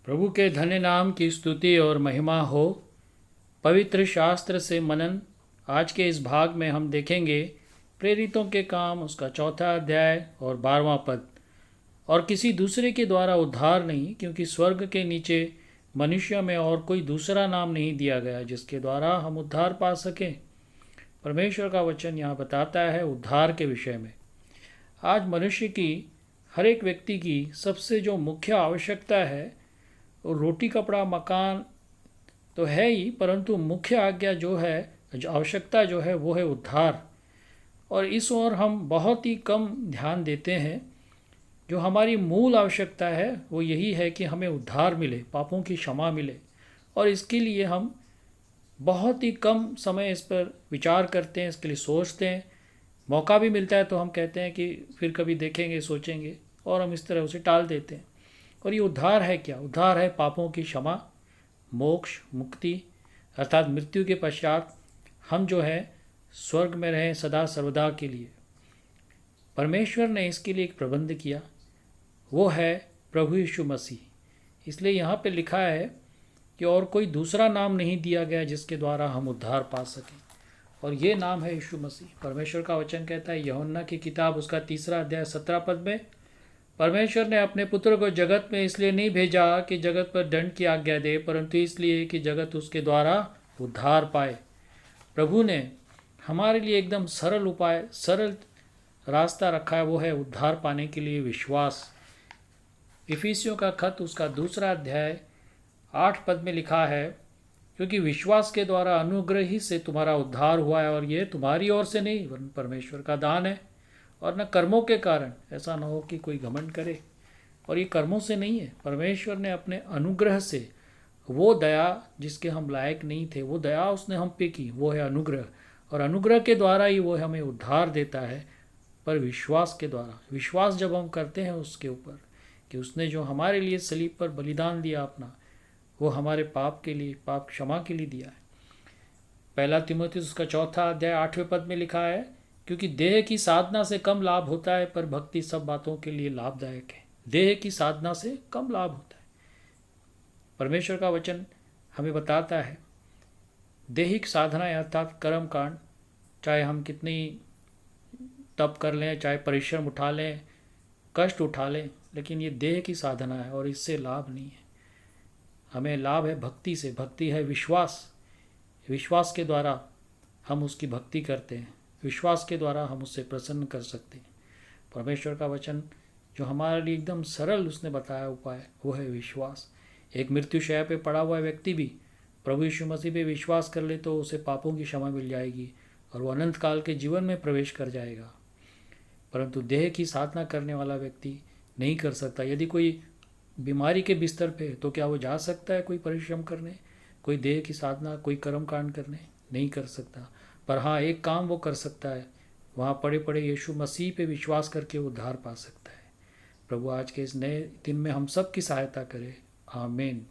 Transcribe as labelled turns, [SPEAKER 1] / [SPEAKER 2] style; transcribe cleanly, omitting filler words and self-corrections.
[SPEAKER 1] प्रभु के धन्य नाम की स्तुति और महिमा हो। पवित्र शास्त्र से मनन। आज के इस भाग में हम देखेंगे प्रेरितों के काम, उसका 4 अध्याय और 12वां पद। और किसी दूसरे के द्वारा उद्धार नहीं, क्योंकि स्वर्ग के नीचे मनुष्य में और कोई दूसरा नाम नहीं दिया गया जिसके द्वारा हम उद्धार पा सकें। परमेश्वर का वचन यहाँ बताता है उद्धार के विषय में। आज मनुष्य की, हर एक व्यक्ति की सबसे जो मुख्य आवश्यकता है वो रोटी कपड़ा मकान तो है ही, परंतु मुख्य आज्ञा जो है, जो आवश्यकता जो है वो है उद्धार। और इस ओर हम बहुत ही कम ध्यान देते हैं। जो हमारी मूल आवश्यकता है वो यही है कि हमें उद्धार मिले, पापों की क्षमा मिले। और इसके लिए हम बहुत ही कम समय इस पर विचार करते हैं, इसके लिए सोचते हैं। मौका भी मिलता है तो हम कहते हैं कि फिर कभी देखेंगे, सोचेंगे, और हम इस तरह उसे टाल देते हैं। और ये उद्धार है क्या? उद्धार है पापों की क्षमा, मोक्ष, मुक्ति, अर्थात मृत्यु के पश्चात हम जो है स्वर्ग में रहें सदा सर्वदा के लिए। परमेश्वर ने इसके लिए एक प्रबंध किया, वो है प्रभु यीशु मसीह। इसलिए यहाँ पे लिखा है कि और कोई दूसरा नाम नहीं दिया गया जिसके द्वारा हम उद्धार पा सकें, और ये नाम है यीशु मसीह। परमेश्वर का वचन कहता है यूहन्ना की किताब उसका 3 अध्याय 17 पद में, परमेश्वर ने अपने पुत्र को जगत में इसलिए नहीं भेजा कि जगत पर दंड की आज्ञा दे, परंतु इसलिए कि जगत उसके द्वारा उद्धार पाए। प्रभु ने हमारे लिए एकदम सरल उपाय, सरल रास्ता रखा है, वो है उद्धार पाने के लिए विश्वास। इफिसियों का खत उसका 2 अध्याय 8 पद में लिखा है, क्योंकि विश्वास के द्वारा अनुग्रह ही से तुम्हारा उद्धार हुआ है, और ये तुम्हारी ओर से नहीं वरन परमेश्वर का दान है, और न कर्मों के कारण, ऐसा न हो कि कोई घमंड करे। और ये कर्मों से नहीं है, परमेश्वर ने अपने अनुग्रह से, वो दया जिसके हम लायक नहीं थे, वो दया उसने हम पे की, वो है अनुग्रह। और अनुग्रह के द्वारा ही वो हमें उद्धार देता है, पर विश्वास के द्वारा। विश्वास जब हम करते हैं उसके ऊपर कि उसने जो हमारे लिए सलीब पर बलिदान दिया अपना, वो हमारे पाप के लिए, पाप क्षमा के लिए दिया है। 1 तीमुथियुस उसका 4 अध्याय 8वें पद में लिखा है, क्योंकि देह की साधना से कम लाभ होता है, पर भक्ति सब बातों के लिए लाभदायक है। देह की साधना से कम लाभ होता है। परमेश्वर का वचन हमें बताता है दैहिक साधना अर्थात कर्म कांड, चाहे हम कितनी तप कर लें, चाहे परिश्रम उठा लें, कष्ट उठा लें, लेकिन ये देह की साधना है और इससे लाभ नहीं है। हमें लाभ है भक्ति से। भक्ति है विश्वास। विश्वास के द्वारा हम उसकी भक्ति करते हैं, विश्वास के द्वारा हम उससे प्रसन्न कर सकते हैं। परमेश्वर का वचन जो हमारे लिए एकदम सरल उसने बताया उपाय, वो है विश्वास। एक मृत्युशैया पे पड़ा हुआ व्यक्ति भी प्रभु यीशु मसीह पे विश्वास कर ले तो उसे पापों की क्षमा मिल जाएगी और वो अनंत काल के जीवन में प्रवेश कर जाएगा। परंतु देह की साधना करने वाला व्यक्ति नहीं कर सकता। यदि कोई बीमारी के बिस्तर पे तो क्या वो जा सकता है कोई परिश्रम करने, कोई देह की साधना, कोई कर्म कांड करने? नहीं कर सकता। पर हाँ, एक काम वो कर सकता है, वहाँ पड़े पड़े यीशु मसीह पे विश्वास करके उद्धार पा सकता है। प्रभु आज के इस नए दिन में हम सब की सहायता करे। आमीन।